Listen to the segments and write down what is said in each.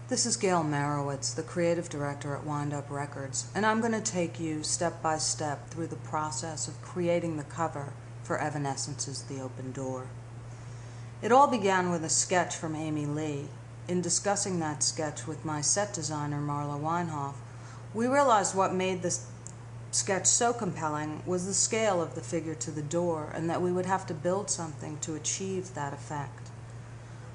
This is Gail Marowitz, the creative director at Wind Up Records, and I'm going to take you step by step through the process of creating the cover for Evanescence's The Open Door. It all began with a sketch from Amy Lee. In discussing that sketch with my set designer, Marla Weinhoff, we realized what made the sketch so compelling was the scale of the figure to the door, and that we would have to build something to achieve that effect.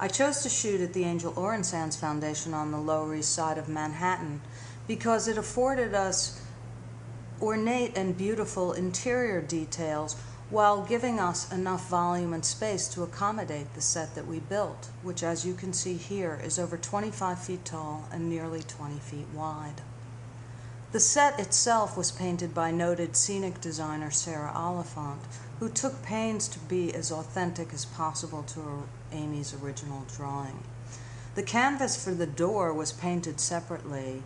I chose to shoot at the Angel Orensands Foundation on the Lower East Side of Manhattan because it afforded us ornate and beautiful interior details while giving us enough volume and space to accommodate the set that we built, which, as you can see here, is over 25 feet tall and nearly 20 feet wide. The set itself was painted by noted scenic designer Sarah Oliphant, who took pains to be as authentic as possible to Amy's original drawing. The canvas for the door was painted separately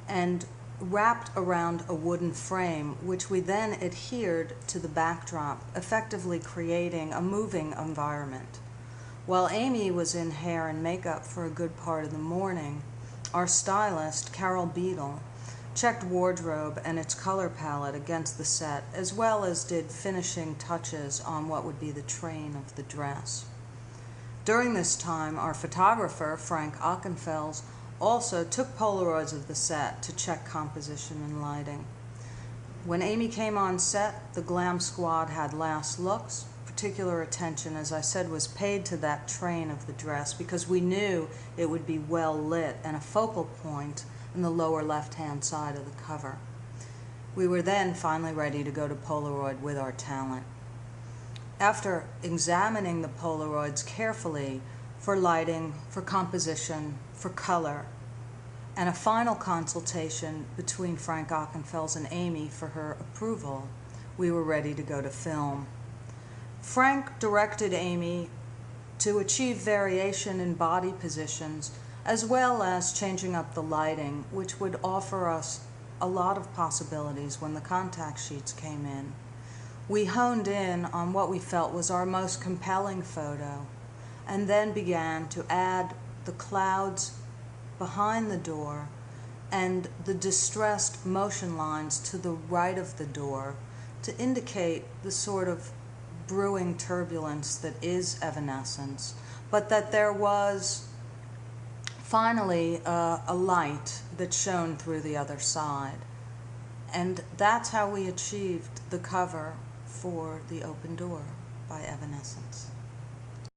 and wrapped around a wooden frame, which we then adhered to the backdrop, effectively creating a moving environment. While Amy was in hair and makeup for a good part of the morning, our stylist, Carol Beadle, checked wardrobe and its color palette against the set, as well as did finishing touches on what would be the train of the dress. During this time, our photographer, Frank Ockenfels, also took Polaroids of the set to check composition and lighting. When Amy came on set, the glam squad had last looks. Particular attention, as I said, was paid to that train of the dress because we knew it would be well lit and a focal point in the lower left-hand side of the cover. We were then finally ready to go to Polaroid with our talent. After examining the Polaroids carefully for lighting, for composition, for color, and a final consultation between Frank Ockenfels and Amy for her approval, we were ready to go to film. Frank directed Amy to achieve variation in body positions as well as changing up the lighting, which would offer us a lot of possibilities when the contact sheets came in. We honed in on what we felt was our most compelling photo, and then began to add the clouds behind the door and the distressed motion lines to the right of the door to indicate the sort of brewing turbulence that is Evanescence, but that there was finally a light that shone through the other side. And that's how we achieved the cover for The Open Door by Evanescence.